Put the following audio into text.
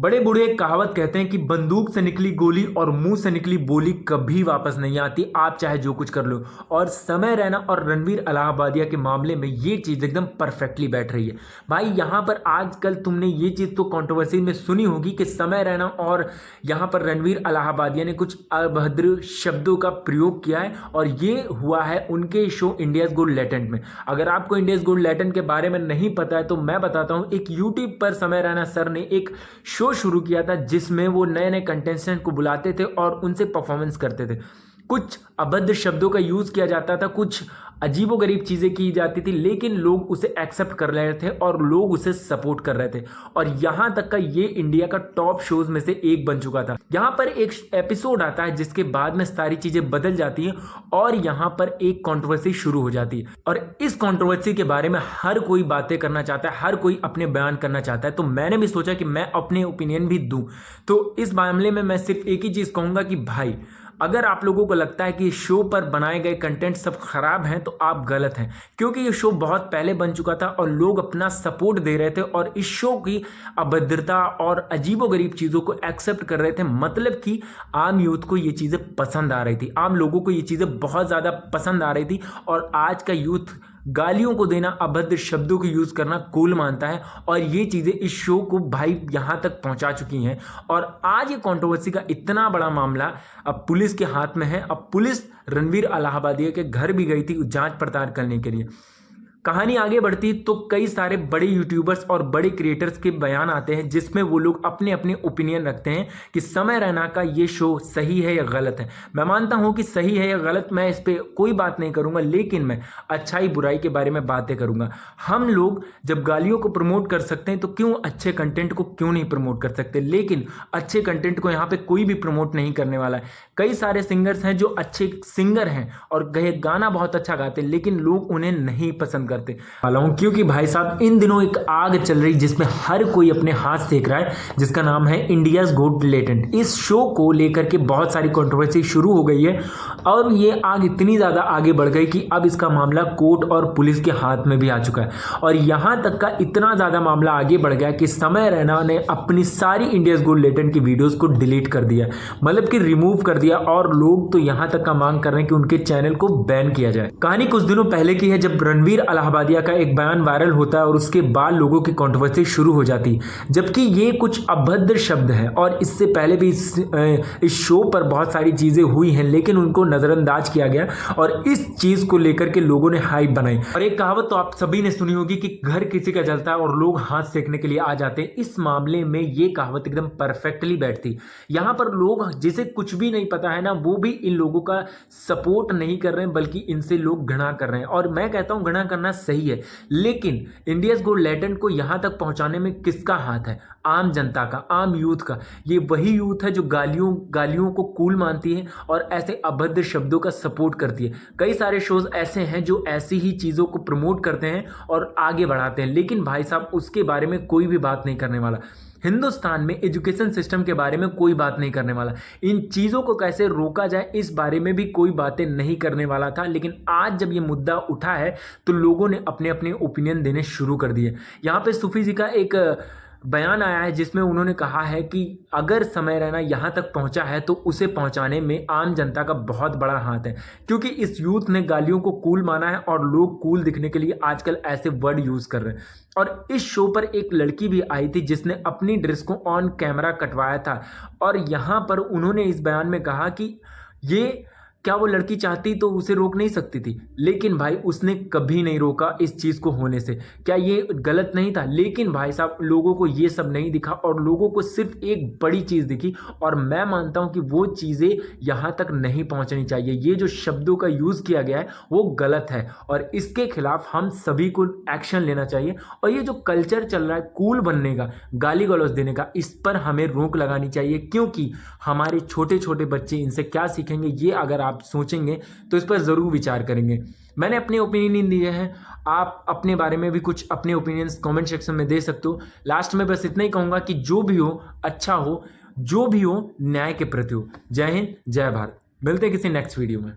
बड़े बूढ़े एक कहावत कहते हैं कि बंदूक से निकली गोली और मुंह से निकली बोली कभी वापस नहीं आती, आप चाहे जो कुछ कर लो। और समय रैना और रणवीर इलाहाबादिया के मामले में ये चीज़ एकदम परफेक्टली बैठ रही है। भाई यहाँ पर आजकल तुमने ये चीज़ तो कंट्रोवर्सी में सुनी होगी कि समय रैना और यहाँ पर रणवीर इलाहाबादिया ने कुछ अभद्र शब्दों का प्रयोग किया है, और ये हुआ है उनके शो इंडियाज गोल्ड लेटेंट में। अगर आपको इंडियाज गोल्ड लेटेंट के बारे में नहीं पता है तो मैं बताता हूँ। एक यूट्यूब पर समय रैना सर ने एक शो शुरू किया था जिसमें वो नए नए कंटेस्टेंट को बुलाते थे और उनसे परफॉर्मेंस करते थे। कुछ अभद्र शब्दों का यूज़ किया जाता था, कुछ अजीबोगरीब चीज़ें की जाती थी, लेकिन लोग उसे एक्सेप्ट कर रहे थे और लोग उसे सपोर्ट कर रहे थे। और यहाँ तक का ये इंडिया का टॉप शोज में से एक बन चुका था। यहाँ पर एक एपिसोड आता है जिसके बाद में सारी चीज़ें बदल जाती हैं और यहाँ पर एक कंट्रोवर्सी शुरू हो जाती है। और इस कंट्रोवर्सी के बारे में हर कोई बातें करना चाहता है, हर कोई अपने बयान करना चाहता है। तो मैंने भी सोचा कि मैं अपने ओपिनियन भी दूँ। तो इस मामले में मैं सिर्फ एक ही चीज़ कहूँगा कि भाई, अगर आप लोगों को लगता है कि इस शो पर बनाए गए कंटेंट सब खराब हैं तो आप गलत हैं, क्योंकि ये शो बहुत पहले बन चुका था और लोग अपना सपोर्ट दे रहे थे और इस शो की अभद्रता और अजीबोगरीब चीज़ों को एक्सेप्ट कर रहे थे। मतलब कि आम यूथ को ये चीज़ें पसंद आ रही थी, आम लोगों को ये चीज़ें बहुत ज़्यादा पसंद आ रही थी। और आज का यूथ गालियों को देना, अभद्र शब्दों को यूज़ करना कूल मानता है, और ये चीज़ें इस शो को भाई यहाँ तक पहुँचा चुकी हैं। और आज ये कंट्रोवर्सी का इतना बड़ा मामला अब पुलिस के हाथ में है। अब पुलिस रणवीर इलाहाबादिया के घर भी गई थी जांच पड़ताल करने के लिए। कहानी आगे बढ़ती तो कई सारे बड़े यूट्यूबर्स और बड़े क्रिएटर्स के बयान आते हैं जिसमें वो लोग अपने अपने ओपिनियन रखते हैं कि समय रैना का ये शो सही है या गलत है। मैं मानता हूं कि सही है या गलत, मैं इस पर कोई बात नहीं करूंगा, लेकिन मैं अच्छाई बुराई के बारे में बातें करूंगा। हम लोग जब गालियों को प्रमोट कर सकते हैं तो क्यों अच्छे कंटेंट को क्यों नहीं प्रमोट कर सकते। लेकिन अच्छे कंटेंट को यहाँ पे कोई भी प्रमोट नहीं करने वाला है। कई सारे सिंगर्स हैं जो अच्छे सिंगर हैं और गाना बहुत अच्छा गाते हैं, लेकिन लोग उन्हें नहीं पसंद करते वाला हूं, क्योंकि भाई साहब इन दिनों एक आग चल रही जिसमें हर कोई अपने हाथ सेक रहा है, जिसका नाम है इंडियाज गोट लेटेंट। इस शो को लेकर के बहुत सारी कंट्रोवर्सी शुरू हो गई है और ये आग इतनी ज़्यादा आगे बढ़ गई कि अब इसका मामला कोर्ट और पुलिस के हाथ में भी आ चुका है। और यहाँ तक का इतना ज़्यादा मामला आगे बढ़ गया कि समय रैना ने अपनी सारी इंडियाज गोट लेटेंट की वीडियोज़ को डिलीट कर दिया, मतलब कि रिमूव कर दिया। और लोग तो यहाँ तक का मांग कर रहे हैं कि उनके चैनल को बैन किया जाए। कहानी कुछ दिनों पहले की है जब रणवीर इलाहाबादिया का एक बयान वायरल होता है और उसके बाद लोगों की कंट्रोवर्सी शुरू हो जाती है, जबकि ये कुछ अभद्र शब्द हैं। और इससे पहले भी इस शो पर बहुत सारी चीज़ें हुई हैं, लेकिन उनको नज़रअंदाज किया गया और इस चीज़ को लेकर के लोगों ने हाइप बनाई। और एक कहावत तो आप सभी ने सुनी होगी कि घर किसी का जलता है और लोग हाथ सेकने के लिए आ जाते हैं। इस मामले में ये कहावत एकदम परफेक्टली बैठती। यहाँ पर लोग जिसे कुछ भी नहीं पता है ना, वो भी इन लोगों का सपोर्ट नहीं कर रहे हैं, बल्कि इनसे लोग घृणा कर रहे हैं। और मैं कहता हूँ घृणा करना सही है, लेकिन इंडियाज गोल्ड लेटेंट को यहां तक पहुंचाने में किसका हाथ है? आम जनता का, आम यूथ का। ये वही यूथ है जो गालियों को कूल मानती है और ऐसे अभद्र शब्दों का सपोर्ट करती है। कई सारे शोज ऐसे हैं जो ऐसी ही चीज़ों को प्रमोट करते हैं और आगे बढ़ाते हैं, लेकिन भाई साहब उसके बारे में कोई भी बात नहीं करने वाला। हिंदुस्तान में एजुकेशन सिस्टम के बारे में कोई बात नहीं करने वाला। इन चीज़ों को कैसे रोका जाए इस बारे में भी कोई बातें नहीं करने वाला था। लेकिन आज जब ये मुद्दा उठा है तो लोगों ने अपने अपने ओपिनियन देने शुरू कर दिए। यहाँ पे सूफी जी का एक बयान आया है जिसमें उन्होंने कहा है कि अगर समय रैना यहाँ तक पहुँचा है तो उसे पहुँचाने में आम जनता का बहुत बड़ा हाथ है, क्योंकि इस यूथ ने गालियों को कूल माना है और लोग कूल दिखने के लिए आजकल ऐसे वर्ड यूज़ कर रहे हैं। और इस शो पर एक लड़की भी आई थी जिसने अपनी ड्रेस को ऑन कैमरा कटवाया था, और यहाँ पर उन्होंने इस बयान में कहा कि ये क्या वो लड़की चाहती तो उसे रोक नहीं सकती थी, लेकिन भाई उसने कभी नहीं रोका इस चीज़ को होने से। क्या ये गलत नहीं था? लेकिन भाई साहब लोगों को ये सब नहीं दिखा और लोगों को सिर्फ एक बड़ी चीज़ दिखी, और मैं मानता हूँ कि वो चीज़ें यहाँ तक नहीं पहुँचनी चाहिए। ये जो शब्दों का यूज़ किया गया है वो गलत है और इसके खिलाफ हम सभी को एक्शन लेना चाहिए। और ये जो कल्चर चल रहा है कूल बनने का, गाली गलौज देने का, इस पर हमें रोक लगानी चाहिए, क्योंकि हमारे छोटे छोटे बच्चे इनसे क्या सीखेंगे ये अगर आप सोचेंगे तो इस पर ज़रूर विचार करेंगे। मैंने अपने ओपिनियन दिए हैं, आप अपने बारे में भी कुछ अपने ओपिनियंस कमेंट सेक्शन में दे सकते हो। लास्ट में बस इतना ही कहूँगा कि जो भी हो अच्छा हो, जो भी हो न्याय के प्रति हो। जय हिंद, जय भारत। मिलते हैं किसी नेक्स्ट वीडियो में।